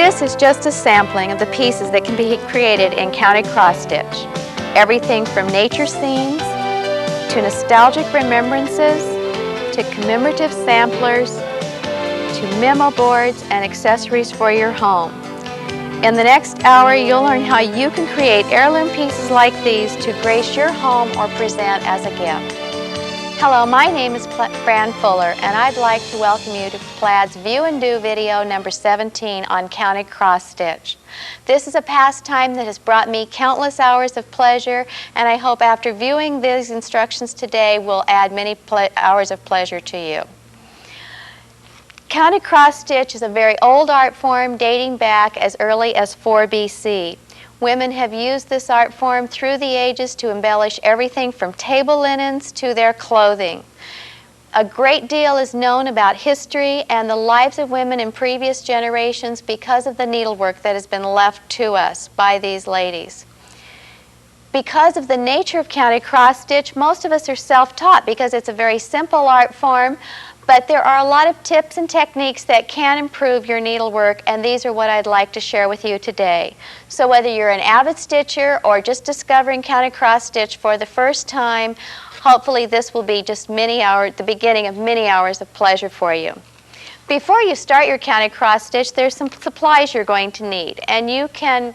This is just a sampling of the pieces that can be created in counted cross stitch. Everything from nature scenes, to nostalgic remembrances, to commemorative samplers, to memo boards and accessories for your home. In the next hour, you'll learn how you can create heirloom pieces like these to grace your home or present as a gift. Hello, my name is Fran Fuller, and I'd like to welcome you to Plaid's View and Do video number 17 on counted cross stitch. This is a pastime that has brought me countless hours of pleasure, and I hope after viewing these instructions today will add many hours of pleasure to you. Counted cross stitch is a very old art form dating back as early as 4 BC. Women have used this art form through the ages to embellish everything from table linens to their clothing. A great deal is known about history and the lives of women in previous generations because of the needlework that has been left to us by these ladies. Because of the nature of counted cross stitch, most of us are self-taught because it's a very simple art form, but there are a lot of tips and techniques that can improve your needlework, and these are what I'd like to share with you today. So whether you're an avid stitcher or just discovering counted cross stitch for the first time, hopefully this will be just the beginning of many hours of pleasure for you. Before you start your counted cross stitch, there's some supplies you're going to need, and you can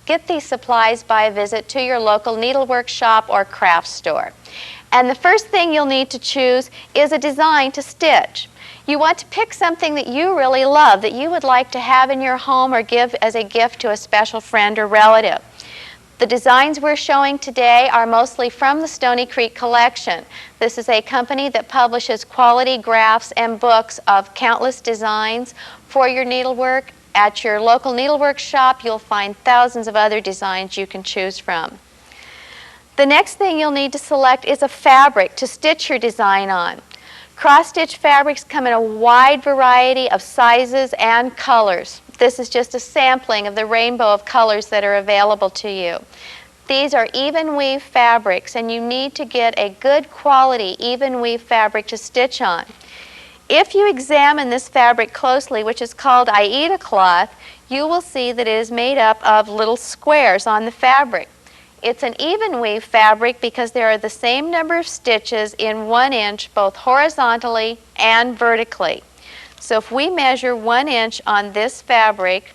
get these supplies by a visit to your local needlework shop or craft store. And the first thing you'll need to choose is a design to stitch. You want to pick something that you really love, that you would like to have in your home or give as a gift to a special friend or relative. The designs we're showing today are mostly from the Stony Creek collection. This is a company that publishes quality graphs and books of countless designs for your needlework. At your local needlework shop, you'll find thousands of other designs you can choose from. The next thing you'll need to select is a fabric to stitch your design on. Cross-stitch fabrics come in a wide variety of sizes and colors. This is just a sampling of the rainbow of colors that are available to you. These are even weave fabrics, and you need to get a good quality even weave fabric to stitch on. If you examine this fabric closely, which is called Aida cloth, you will see that it is made up of little squares on the fabric. It's an even weave fabric because there are the same number of stitches in 1 inch both horizontally and vertically. So if we measure 1 inch on this fabric,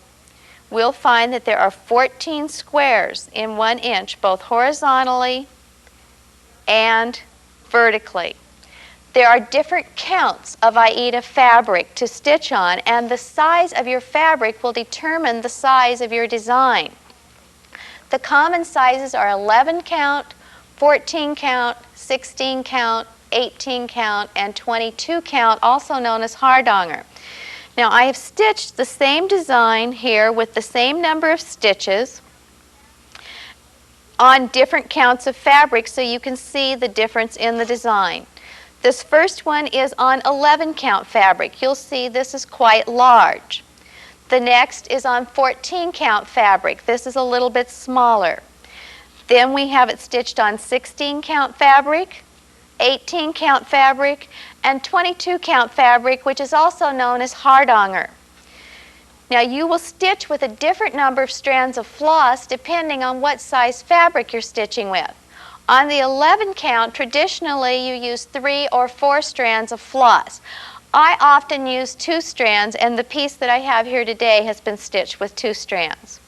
we'll find that there are 14 squares in 1 inch both horizontally and vertically. There are different counts of Aida fabric to stitch on, and the size of your fabric will determine the size of your design. The common sizes are 11 count, 14 count, 16 count, 18 count, and 22 count, also known as hardanger. Now I have stitched the same design here with the same number of stitches on different counts of fabric so you can see the difference in the design. This first one is on 11 count fabric. You'll see this is quite large. The next is on 14 count fabric. This is a little bit smaller. Then we have it stitched on 16 count fabric, 18 count fabric, and 22 count fabric, which is also known as hardanger. Now you will stitch with a different number of strands of floss depending on what size fabric you're stitching with. On the 11 count, traditionally you use 3 or 4 strands of floss. I often use 2 strands, and the piece that I have here today has been stitched with 2 strands.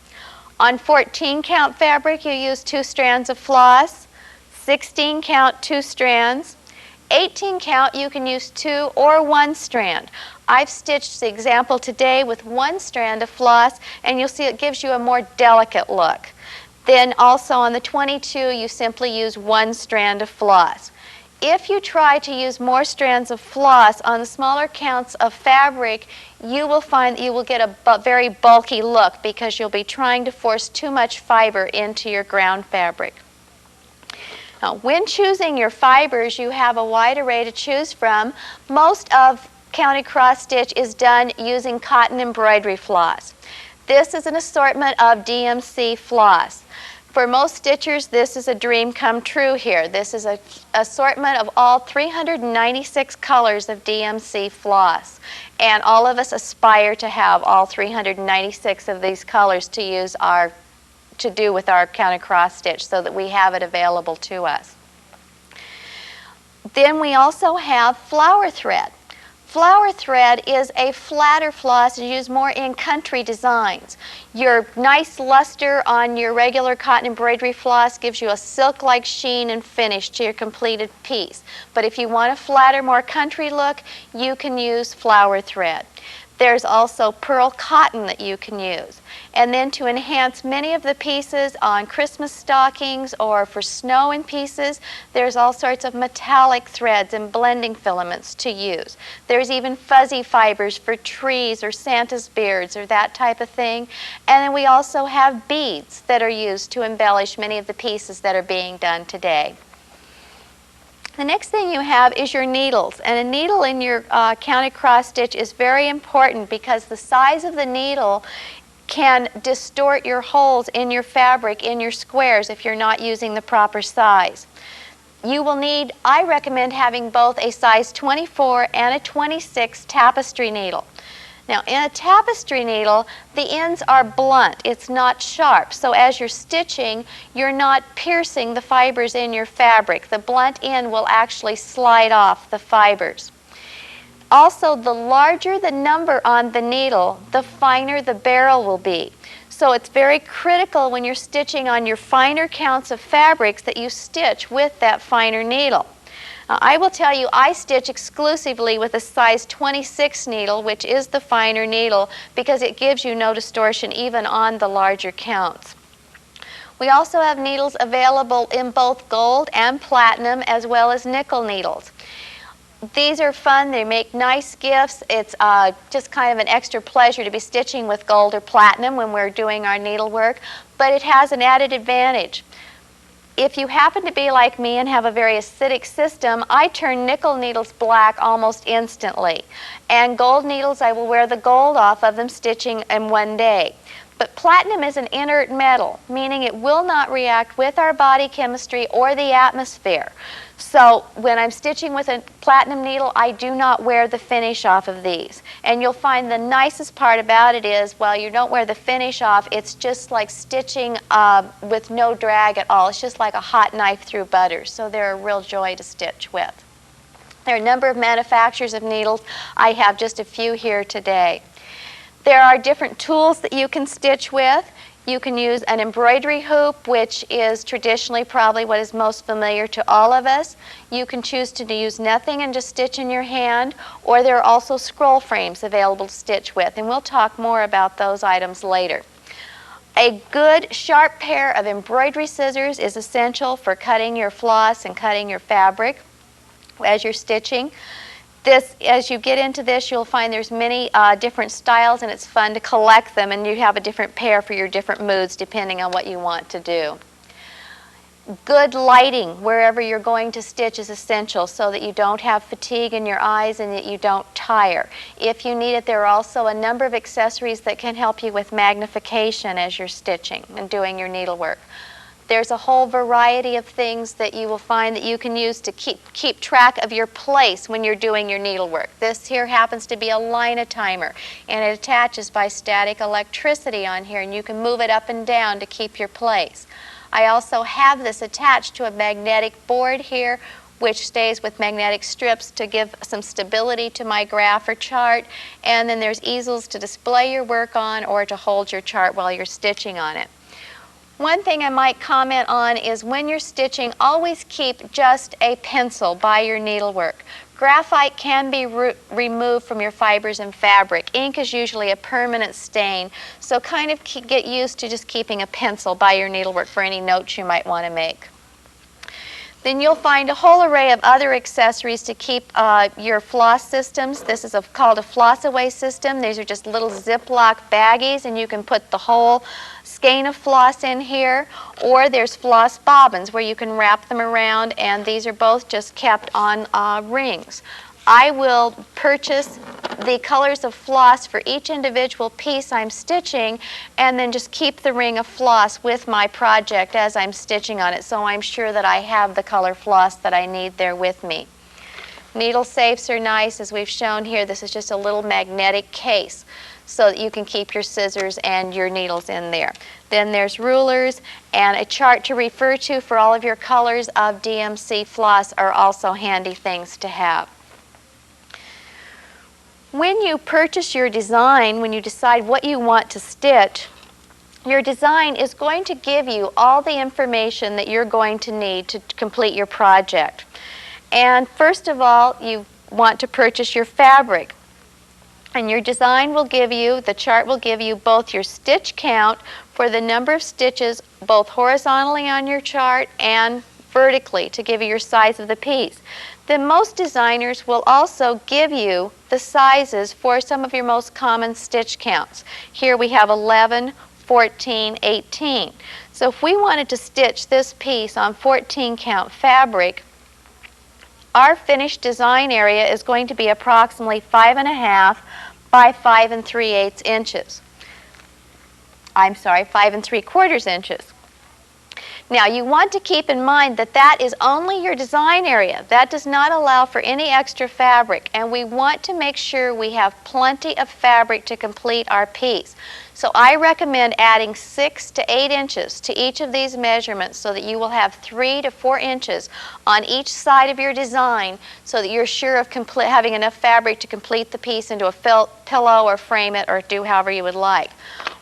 On 14 count fabric, you use 2 strands of floss. 16 count, 2 strands. 18 count, you can use 2 or 1 strand. I've stitched the example today with 1 strand of floss, and you'll see it gives you a more delicate look. Then also on the 22, you simply use 1 strand of floss. If you try to use more strands of floss on the smaller counts of fabric, you will find that you will get a very bulky look because you'll be trying to force too much fiber into your ground fabric. Now, when choosing your fibers, you have a wide array to choose from. Most of counted cross stitch is done using cotton embroidery floss. This is an assortment of DMC floss. For most stitchers, this is a dream come true here. This is an assortment of all 396 colors of DMC floss. And all of us aspire to have all 396 of these colors to do with our counter cross stitch so that we have it available to us. Then we also have flower thread. Flower thread is a flatter floss used more in country designs. Your nice luster on your regular cotton embroidery floss gives you a silk-like sheen and finish to your completed piece. But if you want a flatter, more country look, you can use flower thread. There's also pearl cotton that you can use. And then to enhance many of the pieces on Christmas stockings or for snow in pieces, there's all sorts of metallic threads and blending filaments to use. There's even fuzzy fibers for trees or Santa's beards or that type of thing. And then we also have beads that are used to embellish many of the pieces that are being done today. The next thing you have is your needles, and a needle in your counted cross stitch is very important because the size of the needle can distort your holes in your fabric, in your squares, if you're not using the proper size. You will need, I recommend having both a size 24 and a 26 tapestry needle. Now, in a tapestry needle, the ends are blunt. It's not sharp. So as you're stitching, you're not piercing the fibers in your fabric. The blunt end will actually slide off the fibers. Also, the larger the number on the needle, the finer the barrel will be. So it's very critical when you're stitching on your finer counts of fabrics that you stitch with that finer needle. I will tell you, I stitch exclusively with a size 26 needle, which is the finer needle, because it gives you no distortion even on the larger counts. We also have needles available in both gold and platinum, as well as nickel needles. These are fun. They make nice gifts. It's just kind of an extra pleasure to be stitching with gold or platinum when we're doing our needlework, but it has an added advantage. If you happen to be like me and have a very acidic system, I turn nickel needles black almost instantly. And gold needles, I will wear the gold off of them stitching in one day. But platinum is an inert metal, meaning it will not react with our body chemistry or the atmosphere. So when I'm stitching with a platinum needle, I do not wear the finish off of these. And you'll find the nicest part about it is, while you don't wear the finish off, it's just like stitching with no drag at all. It's just like a hot knife through butter. So they're a real joy to stitch with. There are a number of manufacturers of needles. I have just a few here today. There are different tools that you can stitch with. You can use an embroidery hoop, which is traditionally probably what is most familiar to all of us. You can choose to use nothing and just stitch in your hand, or there are also scroll frames available to stitch with, and we'll talk more about those items later. A good sharp pair of embroidery scissors is essential for cutting your floss and cutting your fabric as you're stitching. As you get into this, you'll find there's many different styles, and it's fun to collect them, and you have a different pair for your different moods depending on what you want to do. Good lighting wherever you're going to stitch is essential so that you don't have fatigue in your eyes and that you don't tire. If you need it, there are also a number of accessories that can help you with magnification as you're stitching and doing your needlework. There's a whole variety of things that you will find that you can use to keep track of your place when you're doing your needlework. This here happens to be a linotimer, and it attaches by static electricity on here, and you can move it up and down to keep your place. I also have this attached to a magnetic board here, which stays with magnetic strips to give some stability to my graph or chart, and then there's easels to display your work on or to hold your chart while you're stitching on it. One thing I might comment on is when you're stitching, always keep just a pencil by your needlework. Graphite can be removed from your fibers and fabric. Ink is usually a permanent stain, so kind of get used to just keeping a pencil by your needlework for any notes you might want to make. Then you'll find a whole array of other accessories to keep your floss systems. This is called a floss away system. These are just little Ziploc baggies, and you can put the whole skein of floss in here, or there's floss bobbins where you can wrap them around, and these are both just kept on rings. I will purchase the colors of floss for each individual piece I'm stitching, and then just keep the ring of floss with my project as I'm stitching on it, so I'm sure that I have the color floss that I need there with me. Needle safes are nice, as we've shown here. This is just a little magnetic case so that you can keep your scissors and your needles in there. Then there's rulers, and a chart to refer to for all of your colors of DMC floss are also handy things to have. When you purchase your design, when you decide what you want to stitch, your design is going to give you all the information that you're going to need to complete your project. And first of all, you want to purchase your fabric. And your design will give you, the chart will give you both your stitch count for the number of stitches both horizontally on your chart and vertically to give you your size of the piece. Then most designers will also give you the sizes for some of your most common stitch counts. Here we have 11, 14, 18. So if we wanted to stitch this piece on 14 count fabric, our finished design area is going to be approximately 5.5 by 5 3/8 inches. I'm sorry, 5 3/4 inches. Now you want to keep in mind that that is only your design area. That does not allow for any extra fabric, and we want to make sure we have plenty of fabric to complete our piece. So I recommend adding 6 to 8 inches to each of these measurements so that you will have 3 to 4 inches on each side of your design so that you're sure of having enough fabric to complete the piece into a pillow or frame it or do however you would like.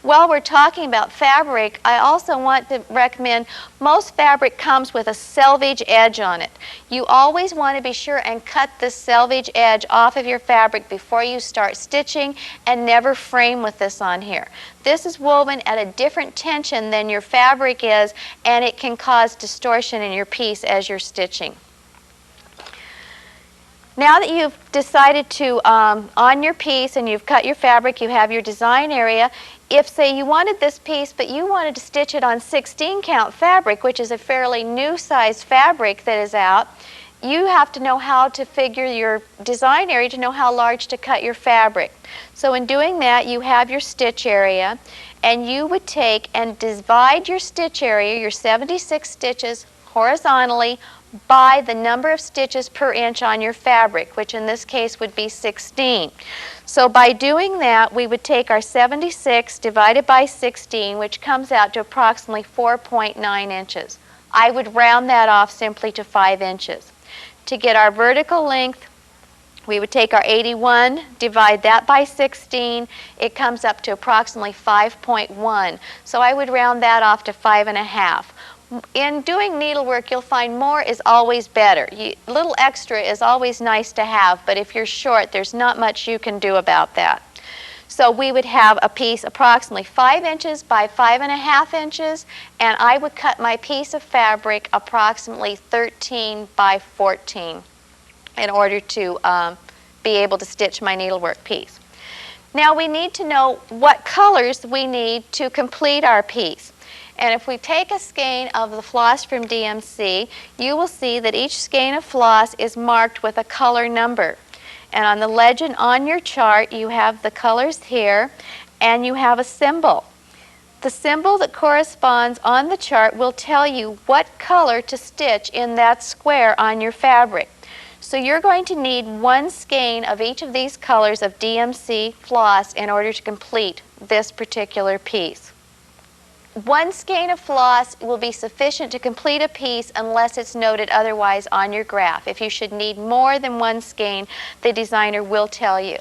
While we're talking about fabric, I also want to recommend most fabric comes with a selvage edge on it. You always want to be sure and cut this selvage edge off of your fabric before you start stitching, and never frame with this on here. This is woven at a different tension than your fabric is, and it can cause distortion in your piece as you're stitching. Now that you've decided to, on your piece, and you've cut your fabric, you have your design area, if, say, you wanted this piece, but you wanted to stitch it on 16 count fabric, which is a fairly new size fabric that is out, you have to know how to figure your design area to know how large to cut your fabric. So in doing that, you have your stitch area, and you would take and divide your stitch area, your 76 stitches, horizontally by the number of stitches per inch on your fabric, which in this case would be 16. So by doing that, we would take our 76 divided by 16, which comes out to approximately 4.9 inches. I would round that off simply to 5 inches. To get our vertical length, we would take our 81, divide that by 16, it comes up to approximately 5.1. So I would round that off to 5.5. In doing needlework, you'll find more is always better. A little extra is always nice to have, but if you're short, there's not much you can do about that. So we would have a piece approximately 5 inches by 5.5 inches, and I would cut my piece of fabric approximately 13 by 14 in order to be able to stitch my needlework piece. Now we need to know what colors we need to complete our piece. And if we take a skein of the floss from DMC, you will see that each skein of floss is marked with a color number. And on the legend on your chart, you have the colors here, and you have a symbol. The symbol that corresponds on the chart will tell you what color to stitch in that square on your fabric. So you're going to need one skein of each of these colors of DMC floss in order to complete this particular piece. One skein of floss will be sufficient to complete a piece unless it's noted otherwise on your graph. If you should need more than one skein, the designer will tell you.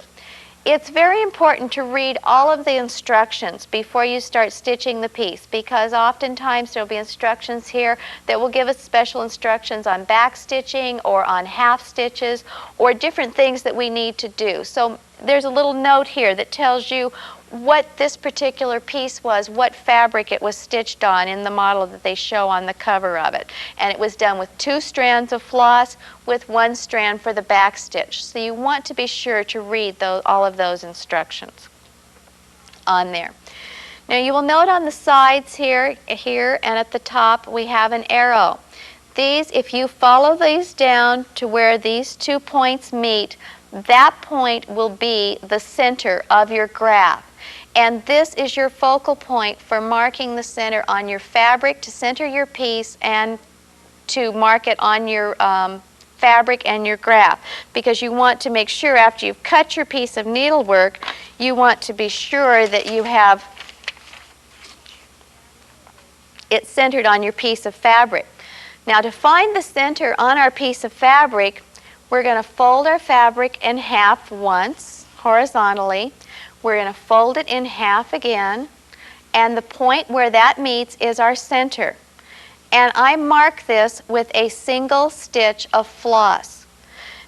It's very important to read all of the instructions before you start stitching the piece, because oftentimes there will be instructions here that will give us special instructions on back stitching or on half stitches or different things that we need to do. So there's a little note here that tells you what this particular piece was, what fabric it was stitched on in the model that they show on the cover of it. And it was done with 2 strands of floss with 1 strand for the back stitch. So you want to be sure to read all of those instructions on there. Now you will note on the sides here and at the top we have an arrow. These, if you follow these down to where these 2 points meet, that point will be the center of your graph. And this is your focal point for marking the center on your fabric to center your piece and to mark it on your fabric and your graph, because you want to make sure after you've cut your piece of needlework, you want to be sure that you have it centered on your piece of fabric. Now, to find the center on our piece of fabric, we're going to fold our fabric in half once horizontally. We're going to fold it in half again, and the point where that meets is our center. And I mark this with a single stitch of floss.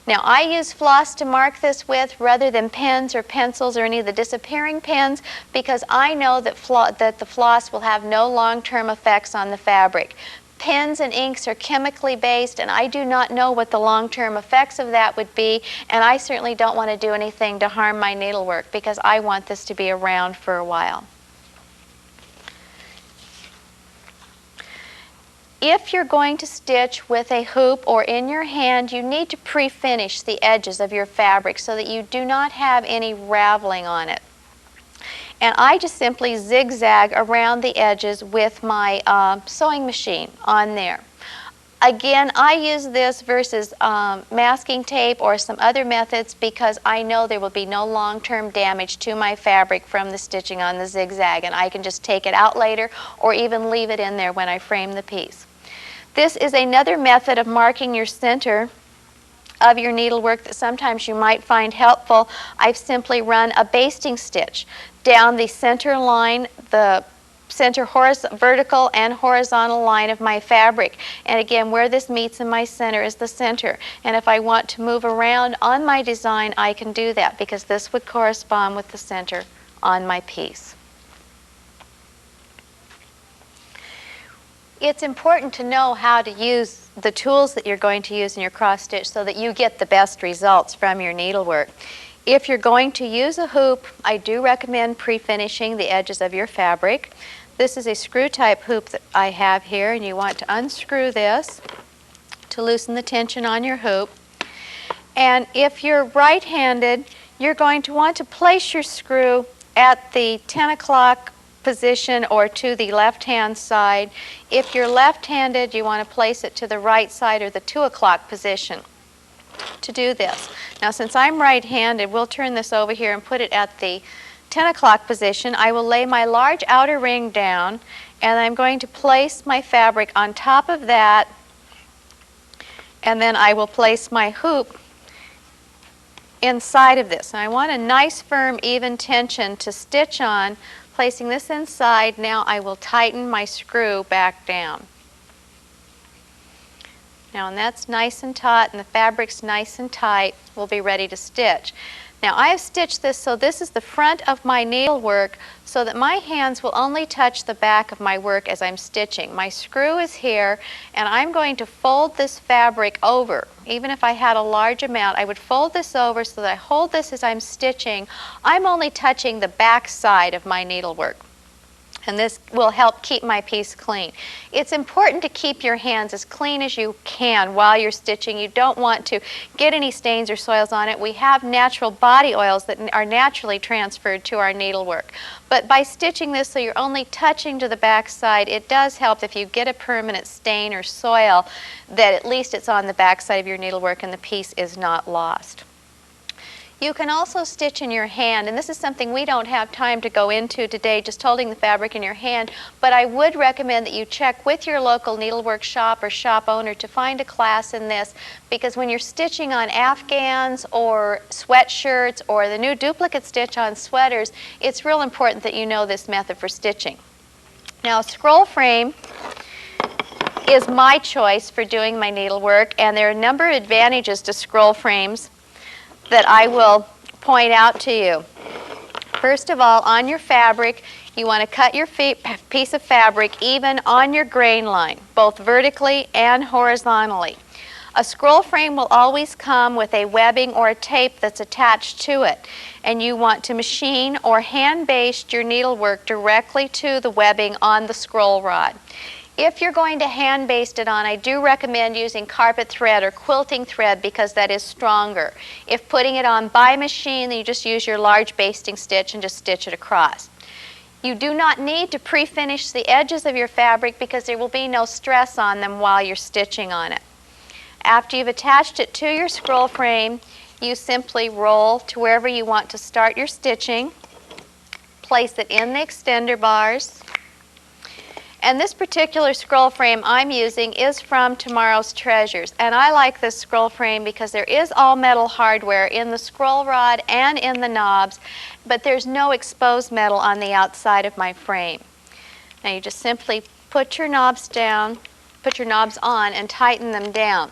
Now, I use floss to mark this with rather than pens or pencils or any of the disappearing pens, because I know that the floss will have no long-term effects on the fabric. Pens and inks are chemically based, and I do not know what the long-term effects of that would be, and I certainly don't want to do anything to harm my needlework because I want this to be around for a while. If you're going to stitch with a hoop or in your hand, you need to pre-finish the edges of your fabric so that you do not have any raveling on it. And I just simply zigzag around the edges with my sewing machine on there. Again, I use this versus masking tape or some other methods because I know there will be no long-term damage to my fabric from the stitching on the zigzag, and I can just take it out later or even leave it in there when I frame the piece. This is another method of marking your center of your needlework that sometimes you might find helpful. I've simply run a basting stitch down the center line, the center vertical and horizontal line of my fabric. And again, where this meets in my center is the center. And if I want to move around on my design, I can do that because this would correspond with the center on my piece. It's important to know how to use the tools that you're going to use in your cross stitch so that you get the best results from your needlework. If you're going to use a hoop, I do recommend pre-finishing the edges of your fabric. This is a screw type hoop that I have here, and you want to unscrew this to loosen the tension on your hoop. And if you're right-handed, you're going to want to place your screw at the 10 o'clock position or to the left-hand side. If you're left-handed, you want to place it to the right side or the 2 o'clock position to do this. Now, since I'm right-handed, we'll turn this over here and put it at the 10 o'clock position. I will lay my large outer ring down, and I'm going to place my fabric on top of that, and then I will place my hoop inside of this. And I want a nice, firm, even tension to stitch on. Placing this inside, now I will tighten my screw back down. Now, and that's nice and taut, and the fabric's nice and tight, we'll be ready to stitch. Now, I have stitched this so this is the front of my needlework so that my hands will only touch the back of my work as I'm stitching. My screw is here, and I'm going to fold this fabric over. Even if I had a large amount, I would fold this over so that I hold this as I'm stitching. I'm only touching the back side of my needlework. And this will help keep my piece clean. It's important to keep your hands as clean as you can while you're stitching. You don't want to get any stains or soils on it. We have natural body oils that are naturally transferred to our needlework. But by stitching this so you're only touching to the back side, it does help if you get a permanent stain or soil that at least it's on the back side of your needlework and the piece is not lost. You can also stitch in your hand, and this is something we don't have time to go into today, just holding the fabric in your hand, but I would recommend that you check with your local needlework shop or shop owner to find a class in this, because when you're stitching on afghans or sweatshirts or the new duplicate stitch on sweaters, it's real important that you know this method for stitching. Now, a scroll frame is my choice for doing my needlework, and there are a number of advantages to scroll frames that I will point out to you. First of all, on your fabric, you want to cut your piece of fabric even on your grain line, both vertically and horizontally. A scroll frame will always come with a webbing or a tape that's attached to it, and you want to machine or hand baste your needlework directly to the webbing on the scroll rod. If you're going to hand baste it on, I do recommend using carpet thread or quilting thread because that is stronger. If putting it on by machine, then you just use your large basting stitch and just stitch it across. You do not need to pre-finish the edges of your fabric because there will be no stress on them while you're stitching on it. After you've attached it to your scroll frame, you simply roll to wherever you want to start your stitching, place it in the extender bars, and this particular scroll frame I'm using is from Tomorrow's Treasures. And I like this scroll frame because there is all metal hardware in the scroll rod and in the knobs, but there's no exposed metal on the outside of my frame. Now you just simply put your knobs down, put your knobs on and tighten them down.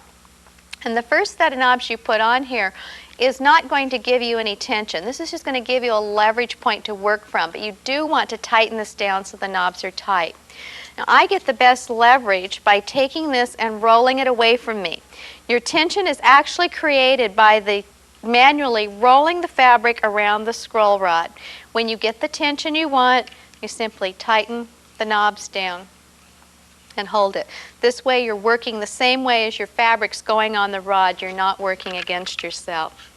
And the first set of knobs you put on here is not going to give you any tension. This is just going to give you a leverage point to work from, but you do want to tighten this down so the knobs are tight. Now I get the best leverage by taking this and rolling it away from me. Your tension is actually created by manually rolling the fabric around the scroll rod. When you get the tension you want, you simply tighten the knobs down and hold it. This way you're working the same way as your fabric's going on the rod. You're not working against yourself.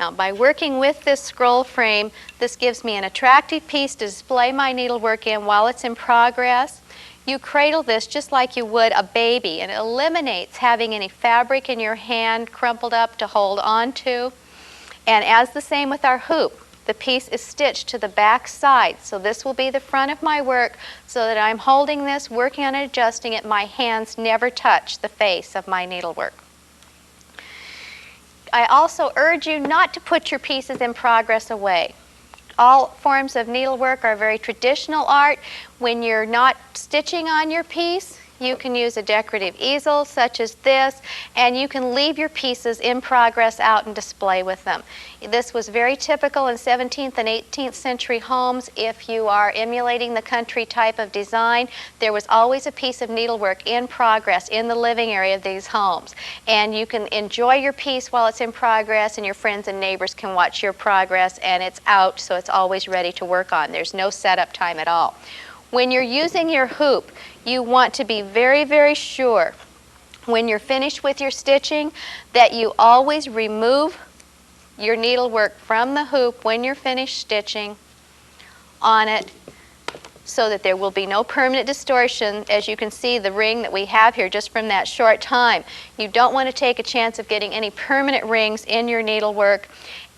Now, by working with this scroll frame, this gives me an attractive piece to display my needlework in while it's in progress. You cradle this just like you would a baby, and it eliminates having any fabric in your hand crumpled up to hold on to. And as the same with our hoop, the piece is stitched to the back side. So this will be the front of my work so that I'm holding this, working on it, adjusting it. My hands never touch the face of my needlework. I also urge you not to put your pieces in progress away. All forms of needlework are very traditional art. When you're not stitching on your piece, you can use a decorative easel such as this, and you can leave your pieces in progress out and display with them. This was very typical in 17th and 18th century homes. If you are emulating the country type of design, there was always a piece of needlework in progress in the living area of these homes. And you can enjoy your piece while it's in progress, and your friends and neighbors can watch your progress, and it's out, so it's always ready to work on. There's no setup time at all. When you're using your hoop, you want to be very, very sure when you're finished with your stitching that you always remove your needlework from the hoop when you're finished stitching on it so that there will be no permanent distortion. As you can see, the ring that we have here just from that short time, you don't want to take a chance of getting any permanent rings in your needlework.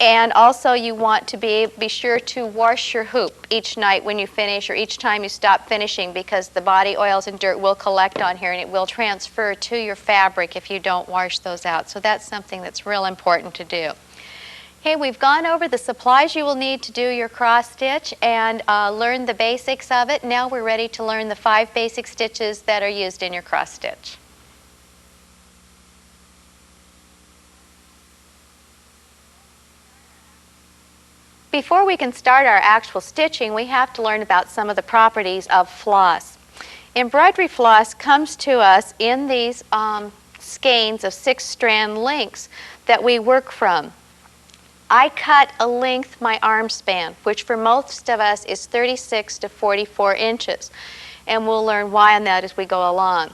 And also you want to be sure to wash your hoop each night when you finish or each time you stop finishing, because the body oils and dirt will collect on here and it will transfer to your fabric if you don't wash those out. So that's something that's real important to do. Okay, we've gone over the supplies you will need to do your cross stitch and learn the basics of it. Now we're ready to learn the 5 basic stitches that are used in your cross stitch. Before we can start our actual stitching, we have to learn about some of the properties of floss. Embroidery floss comes to us in these skeins of 6-strand links that we work from. I cut a length my arm span, which for most of us is 36 to 44 inches, and we'll learn why on that as we go along.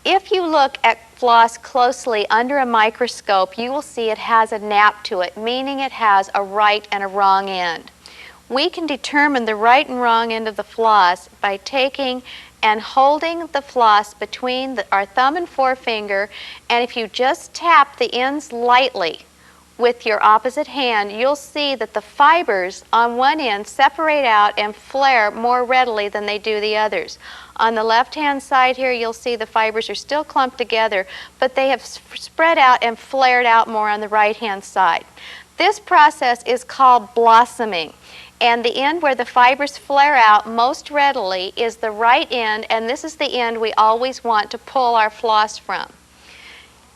If you look at floss closely under a microscope, you will see it has a nap to it, meaning it has a right and a wrong end. We can determine the right and wrong end of the floss by taking and holding the floss between our thumb and forefinger, and if you just tap the ends lightly with your opposite hand, you'll see that the fibers on one end separate out and flare more readily than they do the others. On the left-hand side here, you'll see the fibers are still clumped together, but they have spread out and flared out more on the right-hand side. This process is called blossoming, and the end where the fibers flare out most readily is the right end, and this is the end we always want to pull our floss from.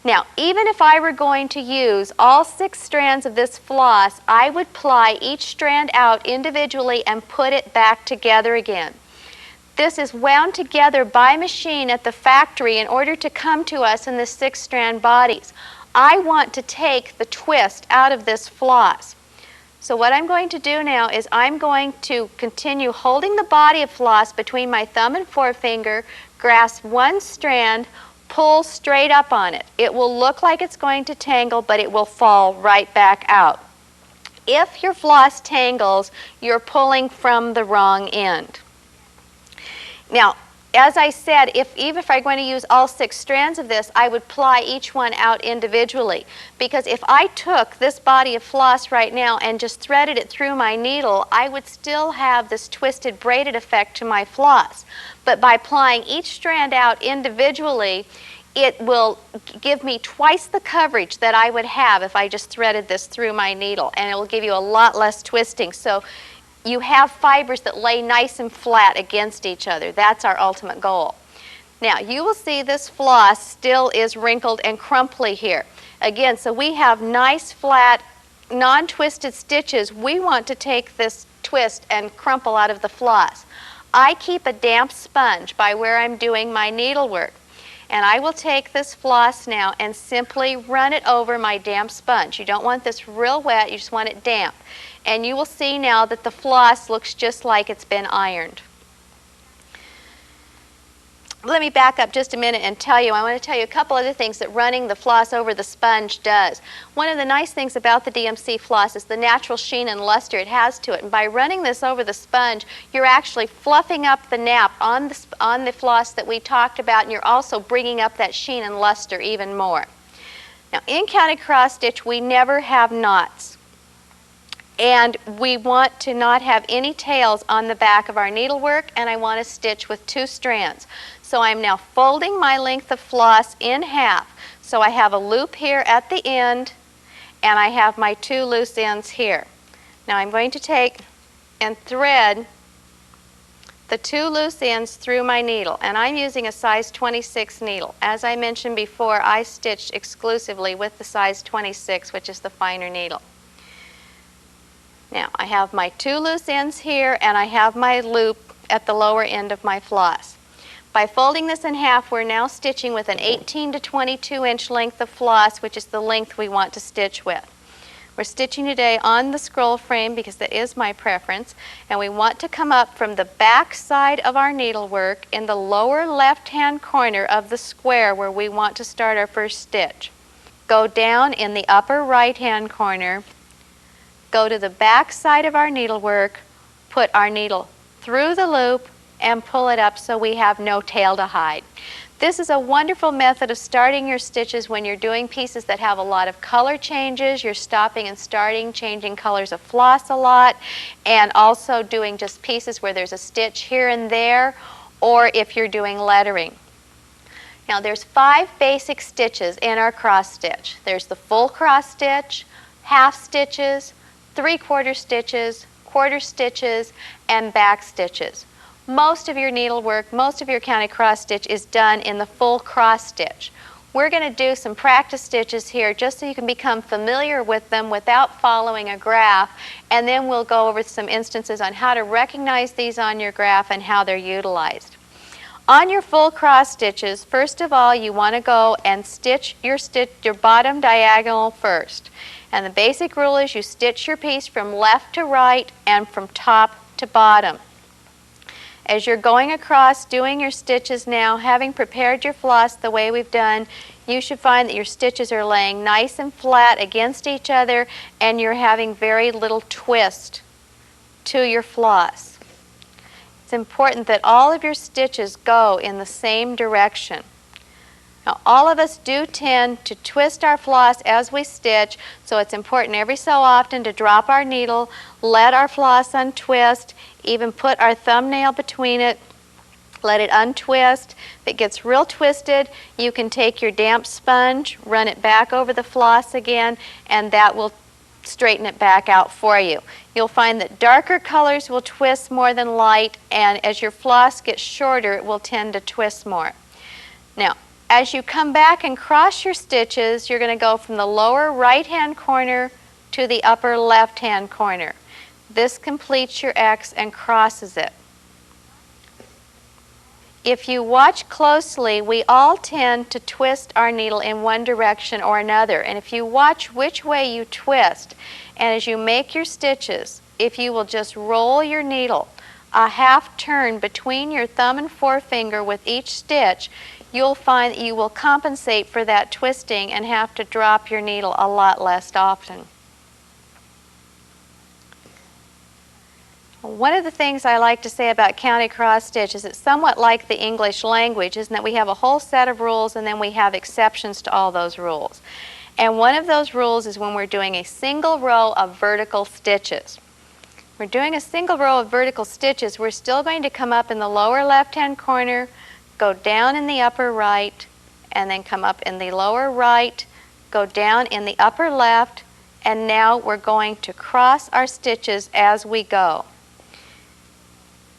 Now, even if I were going to use all 6 strands of this floss, I would ply each strand out individually and put it back together again. This is wound together by machine at the factory in order to come to us in the 6-strand bodies. I want to take the twist out of this floss. So what I'm going to do now is I'm going to continue holding the body of floss between my thumb and forefinger, grasp one strand, pull straight up on it. It will look like it's going to tangle, but it will fall right back out. If your floss tangles, you're pulling from the wrong end. Now, as I said, even if I'm going to use all 6 strands of this, I would ply each one out individually. Because if I took this body of floss right now and just threaded it through my needle, I would still have this twisted braided effect to my floss. But by plying each strand out individually, it will give me twice the coverage that I would have if I just threaded this through my needle. And it will give you a lot less twisting. So you have fibers that lay nice and flat against each other. That's our ultimate goal. Now, you will see this floss still is wrinkled and crumply here. Again, so we have nice, flat, non-twisted stitches. We want to take this twist and crumple out of the floss. I keep a damp sponge by where I'm doing my needlework. And I will take this floss now and simply run it over my damp sponge. You don't want this real wet, you just want it damp. And you will see now that the floss looks just like it's been ironed. Let me back up just a minute and I want to tell you a couple other things that running the floss over the sponge does. One of the nice things about the DMC floss is the natural sheen and luster it has to it. And by running this over the sponge, you're actually fluffing up the nap on the floss that we talked about, and you're also bringing up that sheen and luster even more. Now, in counted cross stitch, we never have knots. And we want to not have any tails on the back of our needlework, and I want to stitch with 2 strands. So I'm now folding my length of floss in half. So I have a loop here at the end, and I have my 2 loose ends here. Now I'm going to take and thread the 2 loose ends through my needle, and I'm using a size 26 needle. As I mentioned before, I stitched exclusively with the size 26, which is the finer needle. Now, I have my 2 loose ends here, and I have my loop at the lower end of my floss. By folding this in half, we're now stitching with an 18 to 22 inch length of floss, which is the length we want to stitch with. We're stitching today on the scroll frame because that is my preference, and we want to come up from the back side of our needlework in the lower left-hand corner of the square where we want to start our first stitch. Go down in the upper right-hand corner, go to the back side of our needlework, put our needle through the loop, and pull it up so we have no tail to hide. This is a wonderful method of starting your stitches when you're doing pieces that have a lot of color changes. You're stopping and starting, changing colors of floss a lot, and also doing just pieces where there's a stitch here and there, or if you're doing lettering. Now, there's 5 basic stitches in our cross stitch. There's the full cross stitch, half stitches, 3/4 stitches, quarter stitches, and back stitches. Most of your needlework, most of your counted cross stitch is done in the full cross stitch. We're going to do some practice stitches here just so you can become familiar with them without following a graph, and then we'll go over some instances on how to recognize these on your graph and how they're utilized. On your full cross stitches, first of all, you want to go and stitch your bottom diagonal first. And the basic rule is you stitch your piece from left to right and from top to bottom. As you're going across doing your stitches now, having prepared your floss the way we've done, you should find that your stitches are laying nice and flat against each other, and you're having very little twist to your floss. It's important that all of your stitches go in the same direction. Now, all of us do tend to twist our floss as we stitch, so it's important every so often to drop our needle, let our floss untwist, even put our thumbnail between it, let it untwist. If it gets real twisted, you can take your damp sponge, run it back over the floss again, and that will straighten it back out for you. You'll find that darker colors will twist more than light, and as your floss gets shorter, it will tend to twist more. Now, as you come back and cross your stitches, you're going to go from the lower right-hand corner to the upper left-hand corner. This completes your X and crosses it. If you watch closely, we all tend to twist our needle in one direction or another. And if you watch which way you twist, and as you make your stitches, if you will just roll your needle a half turn between your thumb and forefinger with each stitch, you'll find that you will compensate for that twisting and have to drop your needle a lot less often. One of the things I like to say about counting cross stitch is it's somewhat like the English language, isn't that we have a whole set of rules and then we have exceptions to all those rules. And one of those rules is when we're doing a single row of vertical stitches. We're doing a single row of vertical stitches, we're still going to come up in the lower left-hand corner, go down in the upper right, and then come up in the lower right, go down in the upper left, and now we're going to cross our stitches as we go.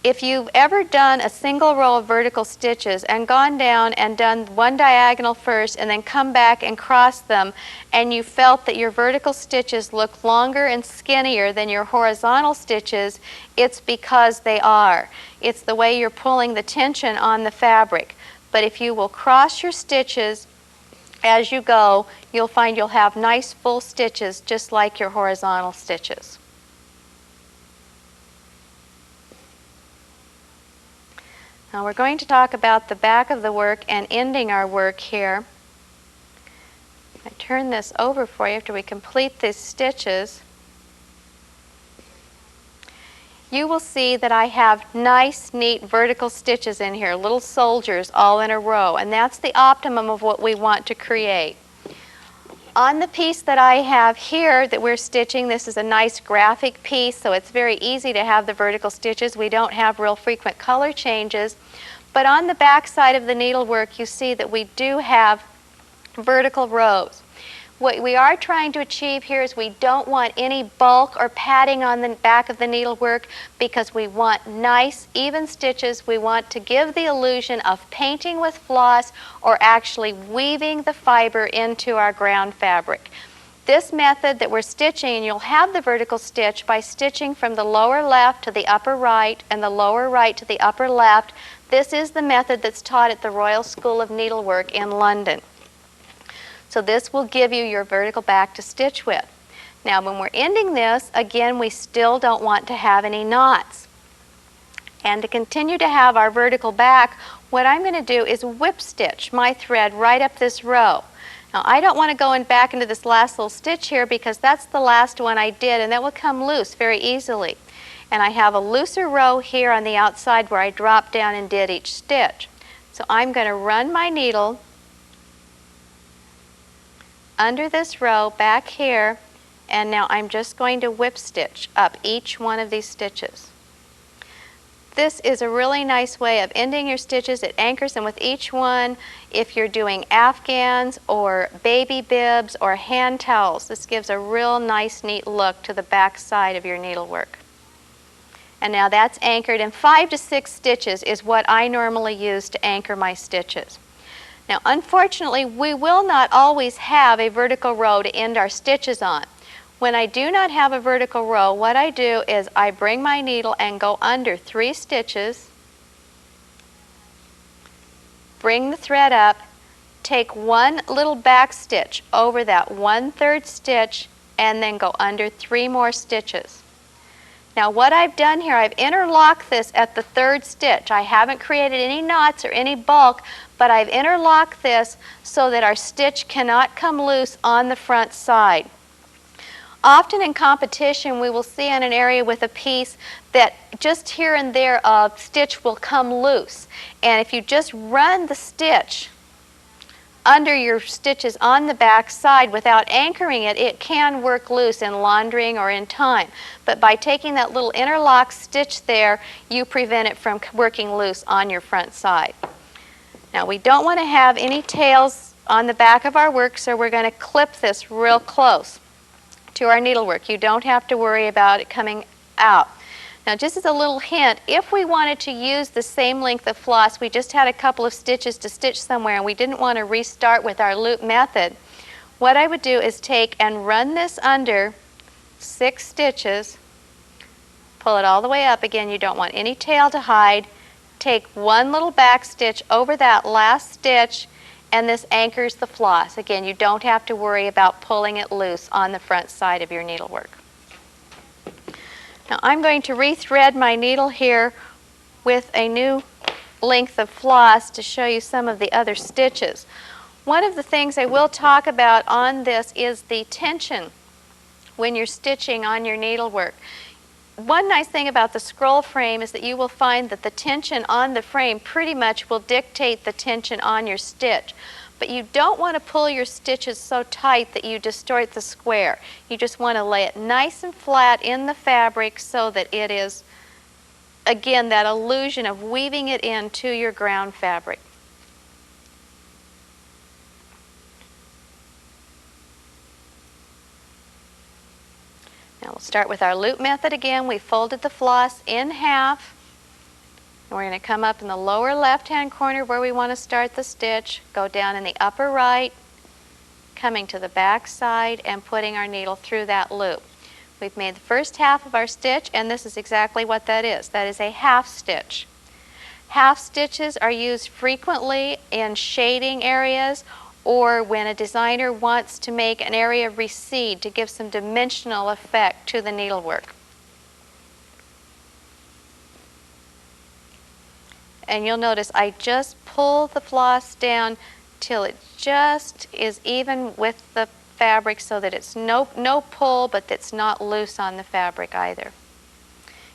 If you've ever done a single row of vertical stitches and gone down and done one diagonal first and then come back and cross them, and you felt that your vertical stitches look longer and skinnier than your horizontal stitches, it's because they are. It's the way you're pulling the tension on the fabric. But if you will cross your stitches as you go, you'll find you'll have nice full stitches just like your horizontal stitches. Now we're going to talk about the back of the work and ending our work here. I turn this over for you after we complete these stitches. You will see that I have nice, neat vertical stitches in here, little soldiers all in a row, and that's the optimum of what we want to create. On the piece that I have here that we're stitching, this is a nice graphic piece, so it's very easy to have the vertical stitches. We don't have real frequent color changes. But on the back side of the needlework, you see that we do have vertical rows. What we are trying to achieve here is we don't want any bulk or padding on the back of the needlework because we want nice, even stitches. We want to give the illusion of painting with floss or actually weaving the fiber into our ground fabric. This method that we're stitching, and you'll have the vertical stitch by stitching from the lower left to the upper right and the lower right to the upper left. This is the method that's taught at the Royal School of Needlework in London. So this will give you your vertical back to stitch with. Now when we're ending this, again, we still don't want to have any knots. And to continue to have our vertical back, what I'm going to do is whip stitch my thread right up this row. Now I don't want to go back into this last little stitch here because that's the last one I did, and that will come loose very easily. And I have a looser row here on the outside where I dropped down and did each stitch. So I'm going to run my needle under this row back here, and now I'm just going to whip stitch up each one of these stitches. This is a really nice way of ending your stitches. It anchors them with each one. If you're doing afghans or baby bibs or hand towels, this gives a real nice, neat look to the back side of your needlework. And now that's anchored, and 5 to 6 stitches is what I normally use to anchor my stitches. Now unfortunately, we will not always have a vertical row to end our stitches on. When I do not have a vertical row, what I do is I bring my needle and go under 3 stitches, bring the thread up, take one little back stitch over that 1/3 stitch, and then go under 3 more stitches. Now what I've done here, I've interlocked this at the 3rd stitch. I haven't created any knots or any bulk, but I've interlocked this so that our stitch cannot come loose on the front side. Often in competition, we will see on an area with a piece that just here and there a stitch will come loose. And if you just run the stitch under your stitches on the back side without anchoring it, it can work loose in laundering or in time. But by taking that little interlock stitch there, you prevent it from working loose on your front side. Now we don't want to have any tails on the back of our work, so we're going to clip this real close to our needlework. You don't have to worry about it coming out. Now just as a little hint, if we wanted to use the same length of floss, we just had a couple of stitches to stitch somewhere and we didn't want to restart with our loop method, what I would do is take and run this under 6 stitches, pull it all the way up again, you don't want any tail to hide, take one little back stitch over that last stitch, and this anchors the floss. Again, you don't have to worry about pulling it loose on the front side of your needlework. Now I'm going to rethread my needle here with a new length of floss to show you some of the other stitches. One of the things I will talk about on this is the tension when you're stitching on your needlework. One nice thing about the scroll frame is that you will find that the tension on the frame pretty much will dictate the tension on your stitch. But you don't want to pull your stitches so tight that you distort the square. You just want to lay it nice and flat in the fabric so that it is, again, that illusion of weaving it into your ground fabric. Now we'll start with our loop method again. We folded the floss in half. And we're going to come up in the lower left-hand corner where we want to start the stitch, go down in the upper right, coming to the back side and putting our needle through that loop. We've made the first half of our stitch, and this is exactly what that is. That is a half stitch. Half stitches are used frequently in shading areas or when a designer wants to make an area recede to give some dimensional effect to the needlework. And you'll notice I just pull the floss down till it just is even with the fabric so that it's no pull, but it's not loose on the fabric either.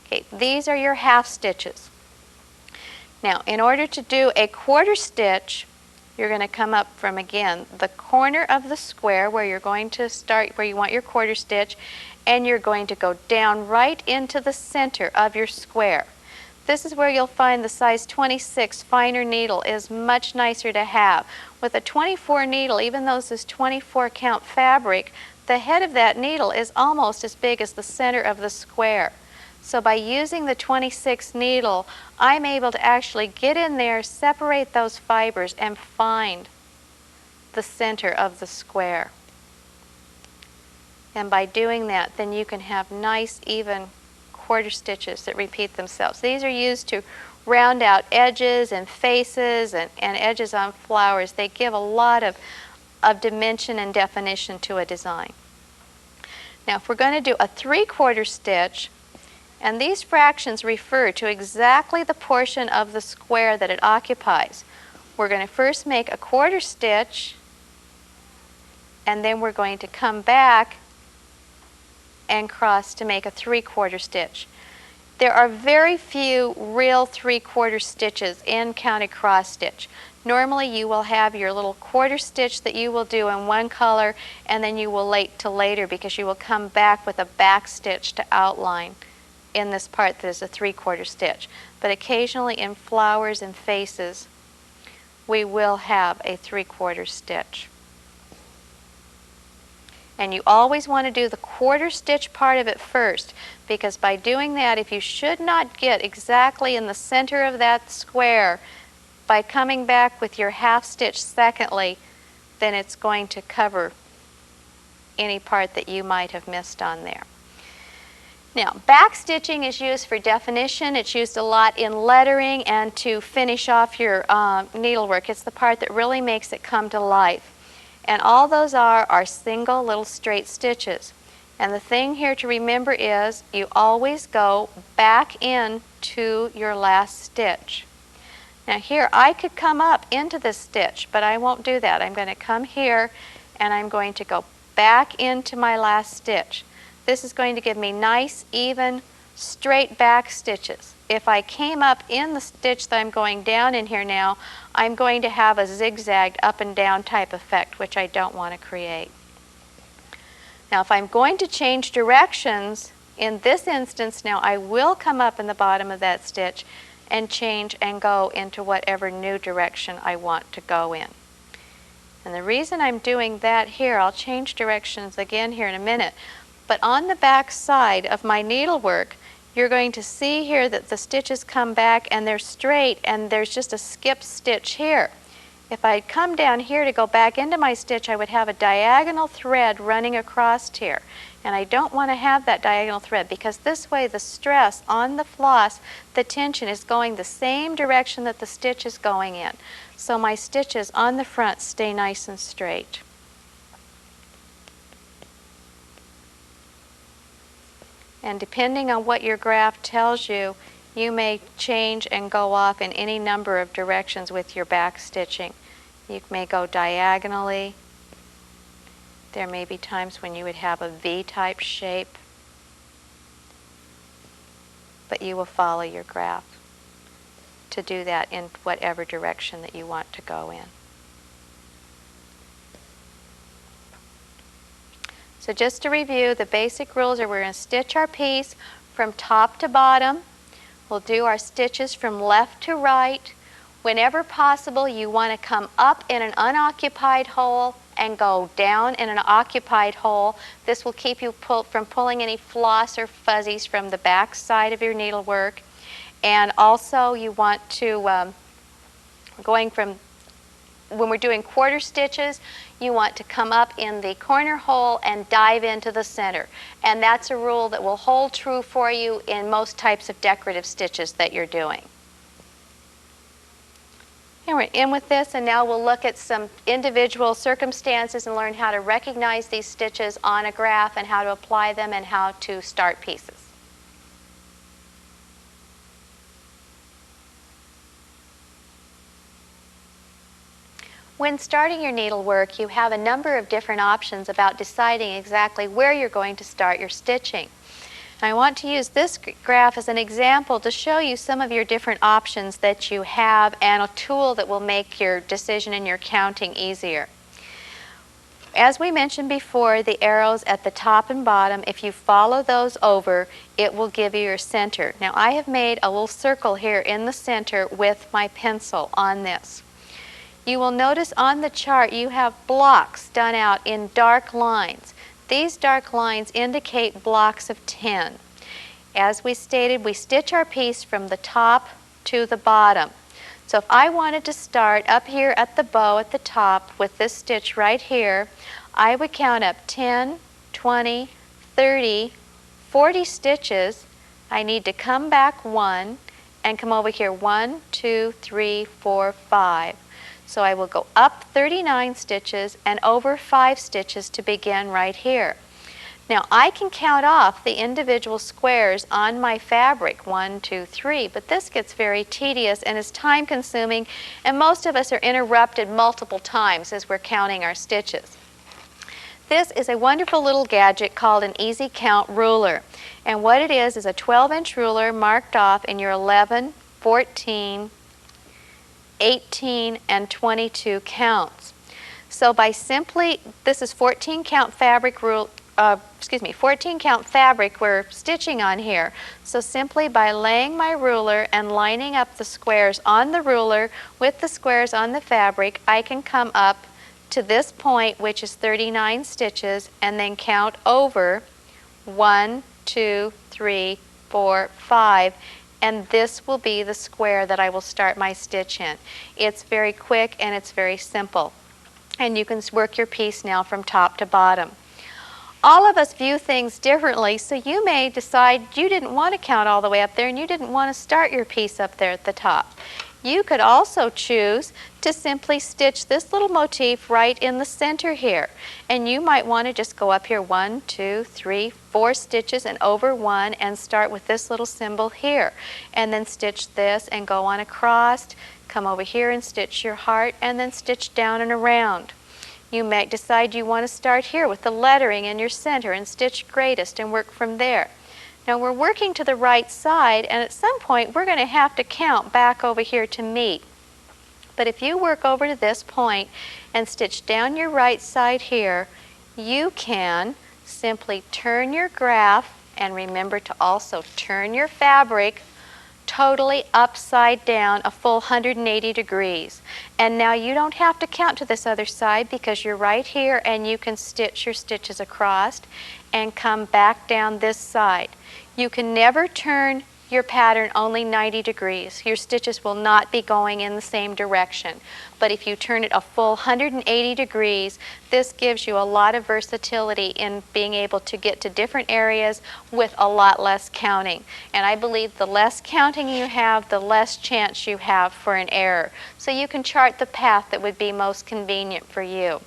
Okay, these are your half stitches. Now, in order to do a quarter stitch, you're going to come up from, again, the corner of the square where you're going to start, where you want your quarter stitch, and you're going to go down right into the center of your square. This is where you'll find the size 26 finer needle is much nicer to have. With a 24 needle, even though this is 24 count fabric, the head of that needle is almost as big as the center of the square. So by using the 26 needle, I'm able to actually get in there, separate those fibers, and find the center of the square. And by doing that, then you can have nice, even quarter stitches that repeat themselves. These are used to round out edges and faces and edges on flowers. They give a lot of dimension and definition to a design. Now, if we're going to do a 3/4 stitch, and these fractions refer to exactly the portion of the square that it occupies, we're going to first make a quarter stitch, and then we're going to come back and cross to make a 3/4 stitch. There are very few real 3/4 stitches in counted cross stitch. Normally you will have your little quarter stitch that you will do in one color, and then you will wait till later because you will come back with a back stitch to outline in this part that is a 3/4 stitch. But occasionally in flowers and faces we will have a 3/4 stitch. And you always want to do the quarter stitch part of it first, because by doing that, if you should not get exactly in the center of that square, by coming back with your half stitch secondly, then it's going to cover any part that you might have missed on there. Now, back stitching is used for definition. It's used a lot in lettering and to finish off your needlework. It's the part that really makes it come to life. And all those are single little straight stitches. And the thing here to remember is you always go back into your last stitch. Now here I could come up into this stitch, but I won't do that. I'm going to come here and I'm going to go back into my last stitch. This is going to give me nice, even, straight back stitches. If I came up in the stitch that I'm going down in here now, I'm going to have a zigzagged up and down type effect, which I don't want to create. Now if I'm going to change directions, in this instance now I will come up in the bottom of that stitch and change and go into whatever new direction I want to go in. And the reason I'm doing that here, I'll change directions again here in a minute, but on the back side of my needlework, you're going to see here that the stitches come back and they're straight, and there's just a skip stitch here. If I'd come down here to go back into my stitch, I would have a diagonal thread running across here. And I don't want to have that diagonal thread because this way the stress on the floss, the tension is going the same direction that the stitch is going in. So my stitches on the front stay nice and straight. And depending on what your graph tells you, you may change and go off in any number of directions with your back stitching. You may go diagonally. There may be times when you would have a V-type shape, but you will follow your graph to do that in whatever direction that you want to go in. So just to review, the basic rules are we're going to stitch our piece from top to bottom. We'll do our stitches from left to right. Whenever possible, you want to come up in an unoccupied hole and go down in an occupied hole. This will keep you from pulling any floss or fuzzies from the back side of your needlework. And also you want to, when we're doing quarter stitches, you want to come up in the corner hole and dive into the center. And that's a rule that will hold true for you in most types of decorative stitches that you're doing. And we're in with this, and now we'll look at some individual circumstances and learn how to recognize these stitches on a graph and how to apply them and how to start pieces. When starting your needlework, you have a number of different options about deciding exactly where you're going to start your stitching. I want to use this graph as an example to show you some of your different options that you have and a tool that will make your decision and your counting easier. As we mentioned before, the arrows at the top and bottom, if you follow those over, it will give you your center. Now I have made a little circle here in the center with my pencil on this. You will notice on the chart you have blocks done out in dark lines. These dark lines indicate blocks of 10. As we stated, we stitch our piece from the top to the bottom. So if I wanted to start up here at the bow at the top with this stitch right here, I would count up 10, 20, 30, 40 stitches. I need to come back one and come over here 1, 2, 3, 4, 5. So I will go up 39 stitches and over 5 stitches to begin right here. Now I can count off the individual squares on my fabric, 1, 2, 3, but this gets very tedious and is time consuming, and most of us are interrupted multiple times as we're counting our stitches. This is a wonderful little gadget called an Easy Count ruler, and what it is a 12-inch ruler marked off in your 11, 14, 18 and 22 counts. So by simply, this is 14 count fabric 14 count fabric we're stitching on here. So simply by laying my ruler and lining up the squares on the ruler with the squares on the fabric, I can come up to this point, which is 39 stitches, and then count over 1, 2, 3, 4, 5. And this will be the square that I will start my stitch in. It's very quick and it's very simple. And you can work your piece now from top to bottom. All of us view things differently, so you may decide you didn't want to count all the way up there and you didn't want to start your piece up there at the top. You could also choose to simply stitch this little motif right in the center here. And you might want to just go up here 1, 2, 3, 4 stitches and over 1 and start with this little symbol here. And then stitch this and go on across, come over here and stitch your heart and then stitch down and around. You may decide you want to start here with the lettering in your center and stitch greatest and work from there. Now we're working to the right side, and at some point we're going to have to count back over here to meet. But if you work over to this point and stitch down your right side here, you can simply turn your graph, and remember to also turn your fabric totally upside down a full 180 degrees. And now you don't have to count to this other side because you're right here and you can stitch your stitches across and come back down this side. You can never turn your pattern only 90 degrees. Your stitches will not be going in the same direction. But if you turn it a full 180 degrees, this gives you a lot of versatility in being able to get to different areas with a lot less counting. And I believe the less counting you have, the less chance you have for an error. So you can chart the path that would be most convenient for you.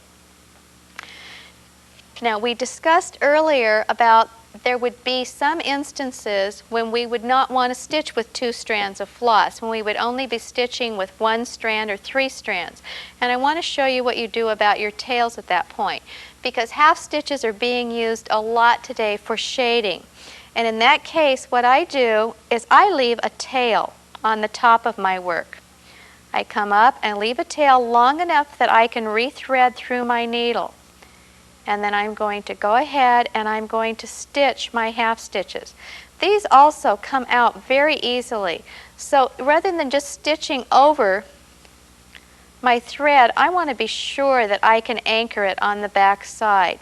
Now, we discussed earlier about there would be some instances when we would not want to stitch with 2 strands of floss, when we would only be stitching with 1 strand or 3 strands. And I want to show you what you do about your tails at that point, because half stitches are being used a lot today for shading. And in that case, what I do is I leave a tail on the top of my work. I come up and leave a tail long enough that I can rethread through my needle. And then I'm going to go ahead and I'm going to stitch my half stitches. These also come out very easily. So rather than just stitching over my thread, I want to be sure that I can anchor it on the back side.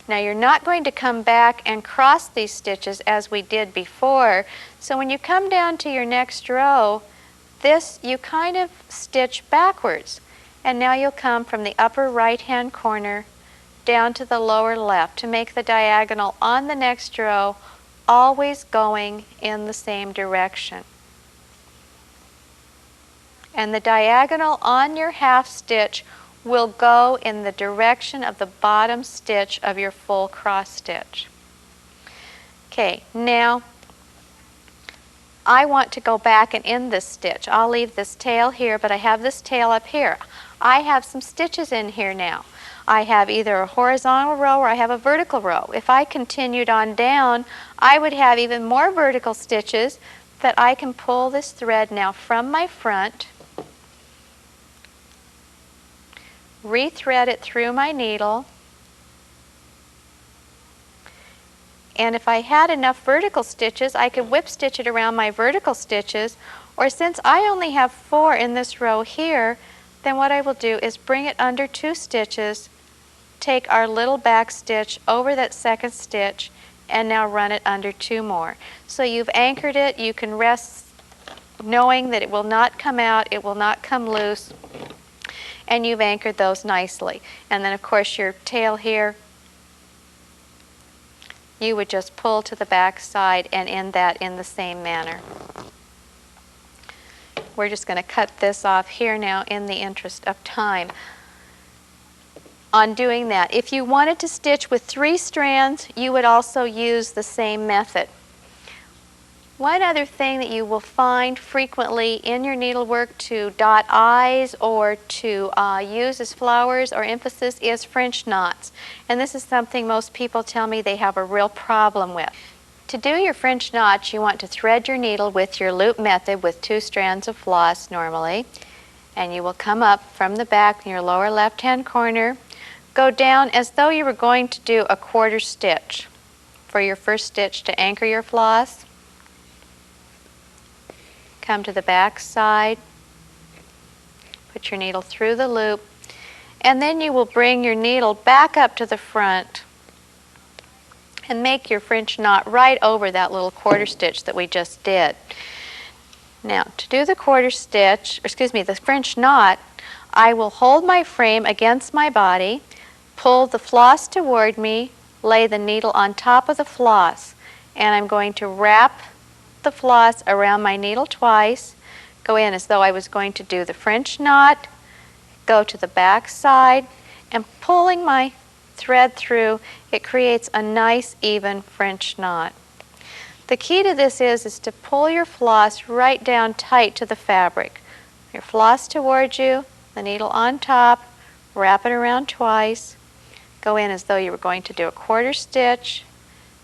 Now, you're not going to come back and cross these stitches as we did before. So when you come down to your next row, this you kind of stitch backwards. And now you'll come from the upper right-hand corner down to the lower left to make the diagonal on the next row always going in the same direction. And the diagonal on your half stitch will go in the direction of the bottom stitch of your full cross stitch. Okay, now I want to go back and end this stitch. I'll leave this tail here, but I have this tail up here. I have some stitches in here now. I have either a horizontal row or I have a vertical row. If I continued on down, I would have even more vertical stitches that I can pull this thread now from my front, rethread it through my needle, and if I had enough vertical stitches, I could whip stitch it around my vertical stitches, or since I only have 4 in this row here, then what I will do is bring it under 2 stitches, take our little back stitch over that second stitch, and now run it under 2 more. So you've anchored it. You can rest knowing that it will not come out, it will not come loose, and you've anchored those nicely. And then of course your tail here, you would just pull to the back side and end that in the same manner. We're just going to cut this off here now in the interest of time on doing that. If you wanted to stitch with 3 strands, you would also use the same method. One other thing that you will find frequently in your needlework to dot eyes or to use as flowers or emphasis is French knots. And this is something most people tell me they have a real problem with. To do your French knots, you want to thread your needle with your loop method with 2 strands of floss normally. And you will come up from the back in your lower left-hand corner, go down as though you were going to do a 1/4 stitch for your first stitch to anchor your floss. Come to the back side, put your needle through the loop, and then you will bring your needle back up to the front and make your French knot right over that little 1/4 stitch that we just did. Now, to do the 1/4 stitch, the French knot, I will hold my frame against my body, pull the floss toward me, lay the needle on top of the floss, and I'm going to wrap the floss around my needle twice, go in as though I was going to do the French knot, go to the back side, and pulling my thread through, it creates a nice even French knot. The key to this is to pull your floss right down tight to the fabric. Your floss towards you, the needle on top, wrap it around twice, go in as though you were going to do a 1/4 stitch,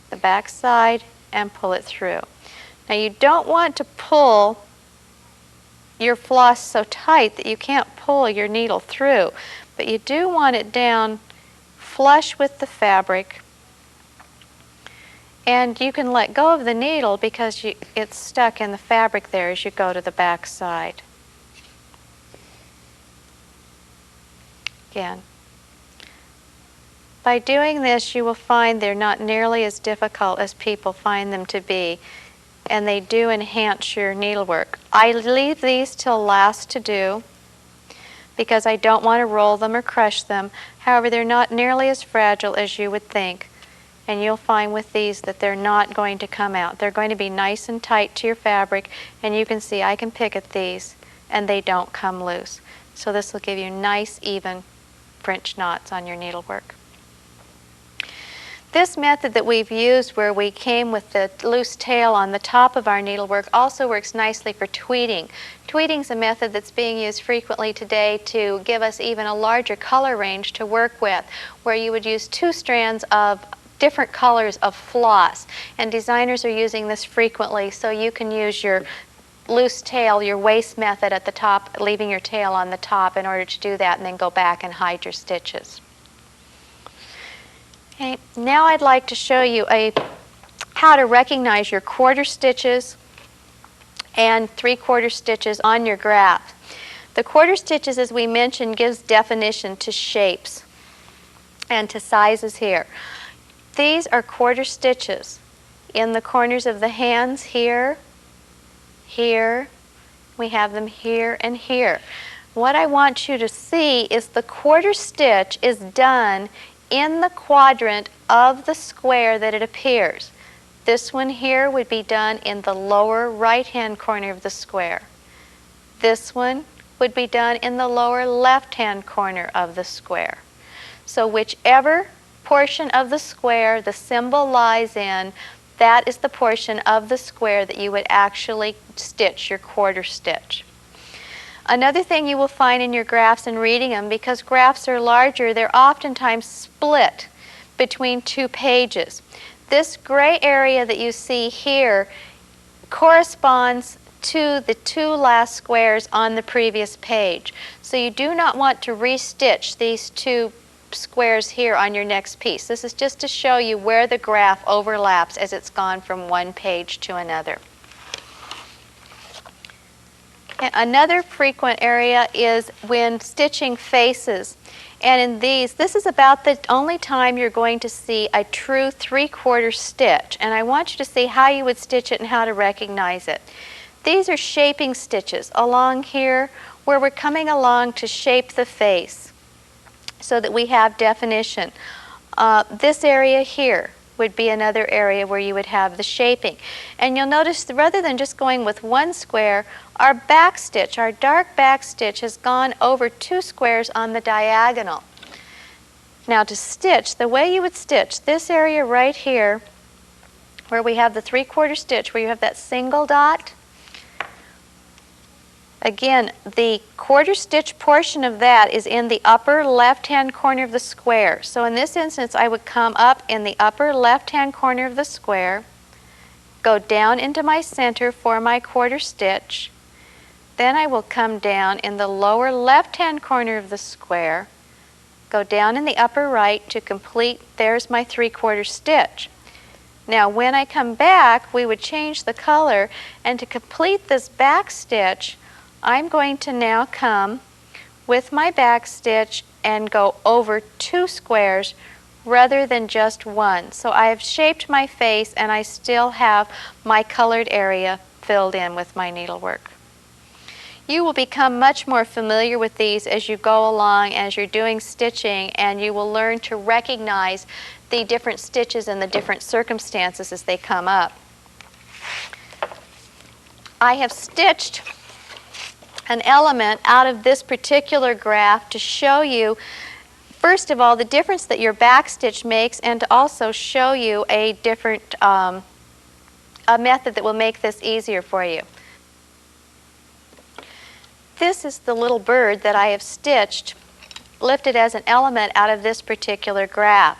the back side, and pull it through. Now you don't want to pull your floss so tight that you can't pull your needle through, but you do want it down flush with the fabric, and you can let go of the needle because it's stuck in the fabric there as you go to the back side. Again, By doing this, you will find they're not nearly as difficult as people find them to be, and they do enhance your needlework. I leave these till last to do because I don't want to roll them or crush them. However, they're not nearly as fragile as you would think, and you'll find with these that they're not going to come out. They're going to be nice and tight to your fabric, and you can see I can pick at these and they don't come loose. So this will give you nice, even French knots on your needlework. This method that we've used, where we came with the loose tail on the top of our needlework, also works nicely for tweeting. Tweeting is a method that's being used frequently today to give us even a larger color range to work with, where you would use 2 strands of different colors of floss. And designers are using this frequently, so you can use your loose tail, your waist method at the top, leaving your tail on the top in order to do that, and then go back and hide your stitches. Okay, now I'd like to show you how to recognize your quarter stitches and 3/4 stitches on your graph. The quarter stitches, as we mentioned, gives definition to shapes and to sizes here. These are quarter stitches in the corners of the hands here, here, we have them here and here. What I want you to see is the quarter stitch is done in the quadrant of the square that it appears. This one here would be done in the lower right-hand corner of the square. This one would be done in the lower left-hand corner of the square. So whichever portion of the square the symbol lies in, that is the portion of the square that you would actually stitch your quarter stitch. Another thing you will find in your graphs and reading them, because graphs are larger, they're oftentimes split between 2 pages. This gray area that you see here corresponds to the 2 last squares on the previous page. So you do not want to restitch these 2 squares here on your next piece. This is just to show you where the graph overlaps as it's gone from one page to another. Another frequent area is when stitching faces. And in these, this is about the only time you're going to see a true 3/4 stitch. And I want you to see how you would stitch it and how to recognize it. These are shaping stitches along here where we're coming along to shape the face so that we have definition. This area here would be another area where you would have the shaping. And you'll notice that rather than just going with 1 square, our back stitch, our dark back stitch, has gone over 2 squares on the diagonal. Now to stitch, the way you would stitch this area right here, where we have the 3/4 stitch, where you have that single dot, again, the quarter stitch portion of that is in the upper left-hand corner of the square. So in this instance, I would come up in the upper left-hand corner of the square, go down into my center for my quarter stitch, then I will come down in the lower left-hand corner of the square, go down in the upper right to complete, there's my 3/4 stitch. Now when I come back, we would change the color, and to complete this back stitch, I'm going to now come with my back stitch and go over 2 squares rather than just 1. So I have shaped my face and I still have my colored area filled in with my needlework. You will become much more familiar with these as you go along, as you're doing stitching, and you will learn to recognize the different stitches and the different circumstances as they come up. I have stitched an element out of this particular graph to show you, first of all, the difference that your back stitch makes, and to also show you a different a method that will make this easier for you. This is the little bird that I have stitched, lifted as an element out of this particular graph.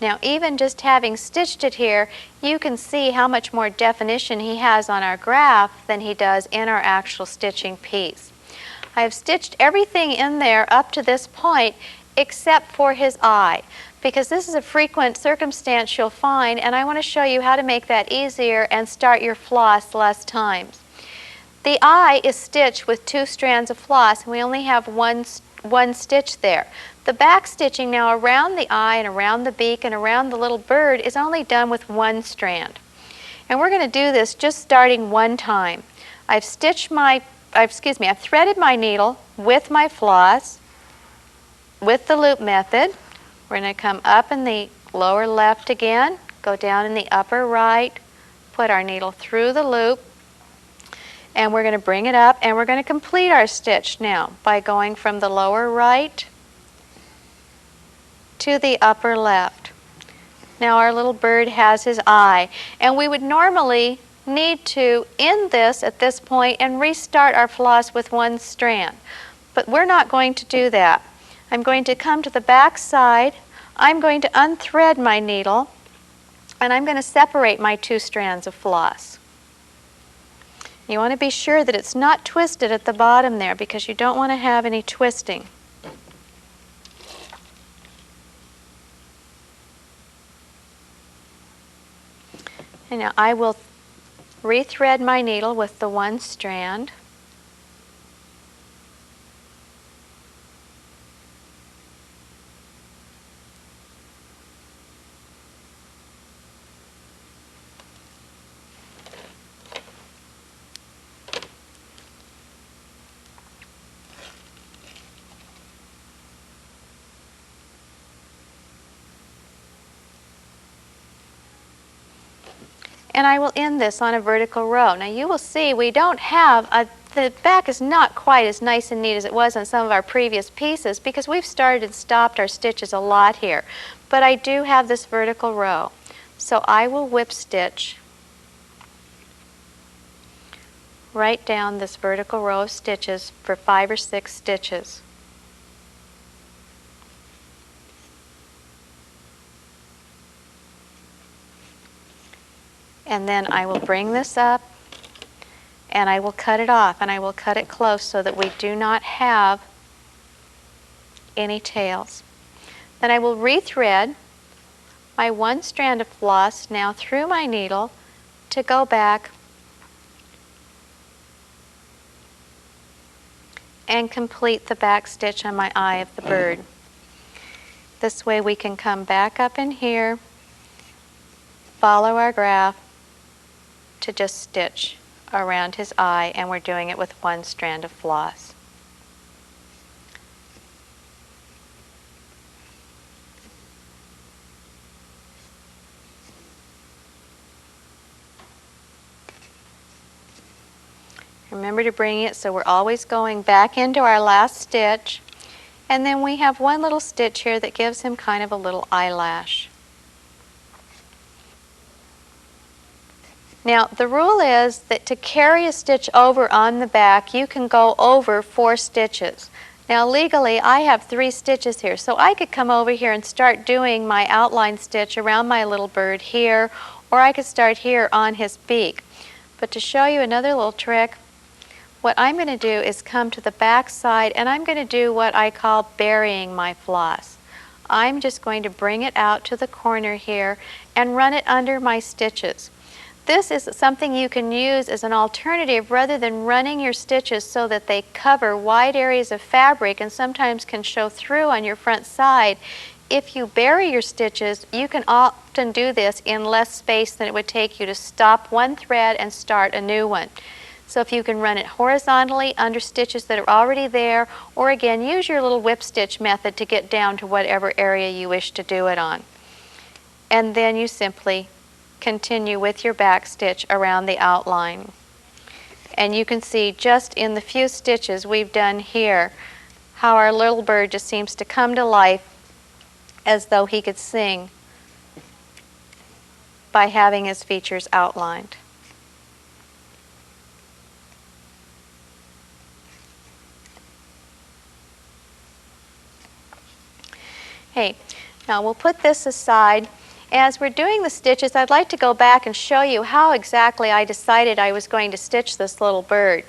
Now, even just having stitched it here, you can see how much more definition he has on our graph than he does in our actual stitching piece. I have stitched everything in there up to this point except for his eye, because this is a frequent circumstance you'll find, and I want to show you how to make that easier and start your floss less times. The eye is stitched with 2 strands of floss, and we only have one one stitch there. The back stitching now around the eye and around the beak and around the little bird is only done with one strand. And we're going to do this just starting one time. I've threaded my needle with my floss with the loop method. We're going to come up in the lower left again, go down in the upper right, put our needle through the loop, and we're going to bring it up, and we're going to complete our stitch now by going from the lower right to the upper left. Now our little bird has his eye, and we would normally need to end this at this point and restart our floss with one strand. But we're not going to do that. I'm going to come to the back side, I'm going to unthread my needle, and I'm going to separate my two strands of floss. You want to be sure that it's not twisted at the bottom there because you don't want to have any twisting. And now I will rethread my needle with the one strand. And I will end this on a vertical row. Now you will see we don't have the back is not quite as nice and neat as it was on some of our previous pieces because we've started and stopped our stitches a lot here. But I do have this vertical row. So I will whip stitch right down this vertical row of stitches for 5 or 6 stitches. And then I will bring this up and I will cut it off, and I will cut it close so that we do not have any tails. Then I will rethread my one strand of floss now through my needle to go back and complete the back stitch on my eye of the bird. This way we can come back up in here, follow our graph to just stitch around his eye, and we're doing it with one strand of floss. Remember to bring it so we're always going back into our last stitch, and then we have one little stitch here that gives him kind of a little eyelash. Now the rule is that to carry a stitch over on the back you can go over 4 stitches. Now legally I have 3 stitches here, so I could come over here and start doing my outline stitch around my little bird here, or I could start here on his beak. But to show you another little trick, what I'm going to do is come to the back side and I'm going to do what I call burying my floss. I'm just going to bring it out to the corner here and run it under my stitches. This is something you can use as an alternative rather than running your stitches so that they cover wide areas of fabric and sometimes can show through on your front side. If you bury your stitches, you can often do this in less space than it would take you to stop one thread and start a new one. So if you can run it horizontally under stitches that are already there, or again, use your little whip stitch method to get down to whatever area you wish to do it on. And then you simply continue with your back stitch around the outline. And you can see just in the few stitches we've done here how our little bird just seems to come to life as though he could sing by having his features outlined. Hey, now we'll put this aside. As we're doing the stitches, I'd like to go back and show you how exactly I decided I was going to stitch this little bird.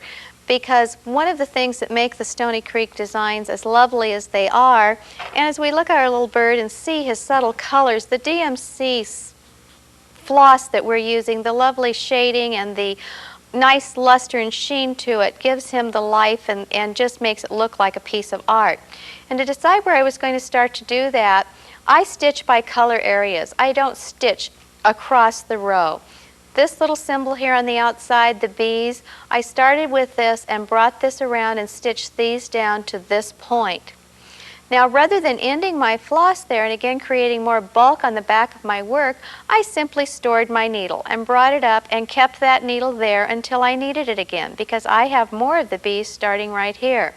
Because one of the things that make the Stony Creek designs as lovely as they are, and as we look at our little bird and see his subtle colors, the DMC floss that we're using, the lovely shading and the nice luster and sheen to it, gives him the life and just makes it look like a piece of art. And to decide where I was going to start to do that, I stitch by color areas. I don't stitch across the row. This little symbol here on the outside, the bees, I started with this and brought this around and stitched these down to this point. Now, rather than ending my floss there and again creating more bulk on the back of my work, I simply stored my needle and brought it up and kept that needle there until I needed it again, because I have more of the bees starting right here.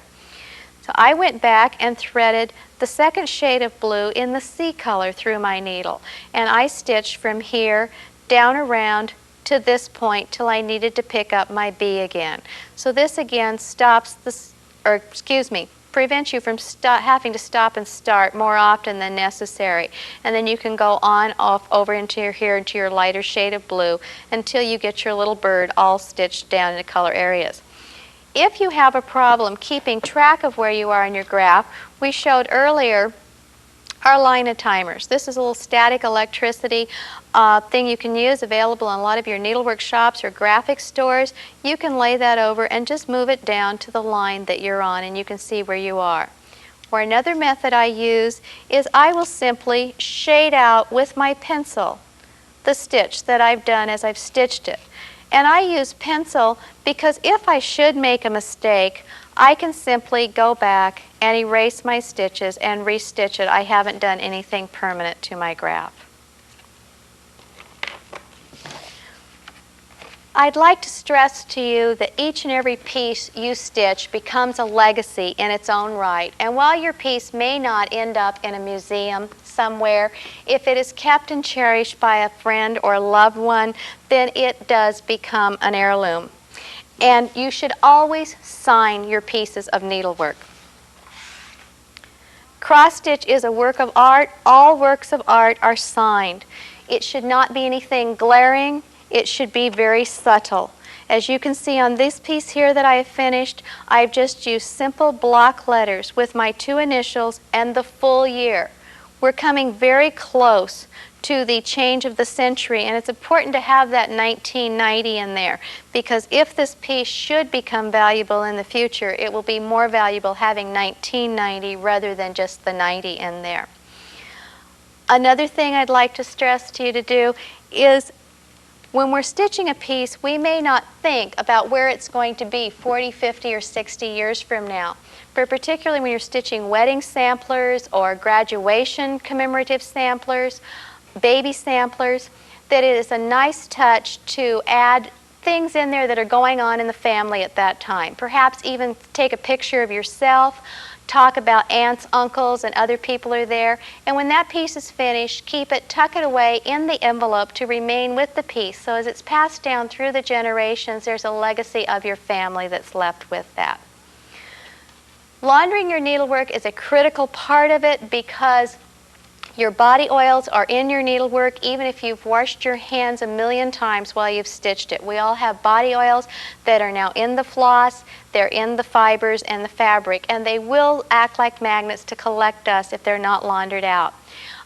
So I went back and threaded the second shade of blue in the sea color through my needle, and I stitched from here down around to this point till I needed to pick up my bee again. So this again prevents you from having to stop and start more often than necessary. And then you can go on off over into your lighter shade of blue until you get your little bird all stitched down into color areas. If you have a problem keeping track of where you are in your graph, we showed earlier our Linotimers. This is a little static electricity thing you can use, available in a lot of your needlework shops or graphic stores. You can lay that over and just move it down to the line that you're on, and you can see where you are. Or another method I use is I will simply shade out with my pencil the stitch that I've done as I've stitched it. And I use pencil because if I should make a mistake, I can simply go back and erase my stitches and restitch it. I haven't done anything permanent to my graph. I'd like to stress to you that each and every piece you stitch becomes a legacy in its own right. And while your piece may not end up in a museum somewhere, if it is kept and cherished by a friend or loved one, then it does become an heirloom. And you should always sign your pieces of needlework. Cross stitch is a work of art. All works of art are signed. It should not be anything glaring. It should be very subtle. As you can see on this piece here that I have finished, I've just used simple block letters with my 2 initials and the full year. We're coming very close to the change of the century, and it's important to have that 1990 in there, because if this piece should become valuable in the future, it will be more valuable having 1990 rather than just the 90 in there. Another thing I'd like to stress to you to do is when we're stitching a piece, we may not think about where it's going to be 40, 50, or 60 years from now. But particularly when you're stitching wedding samplers or graduation commemorative samplers, baby samplers, that it is a nice touch to add things in there that are going on in the family at that time. Perhaps even take a picture of yourself, talk about aunts, uncles, and other people are there. And when that piece is finished, keep it, tuck it away in the envelope to remain with the piece. So as it's passed down through the generations, there's a legacy of your family that's left with that. Laundering your needlework is a critical part of it because your body oils are in your needlework even if you've washed your hands a million times while you've stitched it. We all have body oils that are now in the floss, they're in the fibers and the fabric, and they will act like magnets to collect dust if they're not laundered out.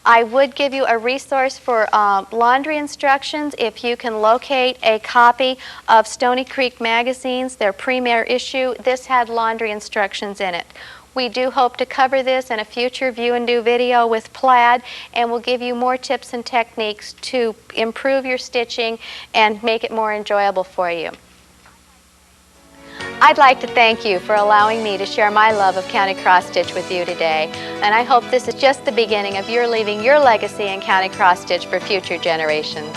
I would give you a resource for laundry instructions if you can locate a copy of Stony Creek magazines, their premier issue. This had laundry instructions in it. We do hope to cover this in a future View and Do video with plaid, and we'll give you more tips and techniques to improve your stitching and make it more enjoyable for you. I'd like to thank you for allowing me to share my love of County Cross Stitch with you today, and I hope this is just the beginning of your leaving your legacy in County Cross Stitch for future generations.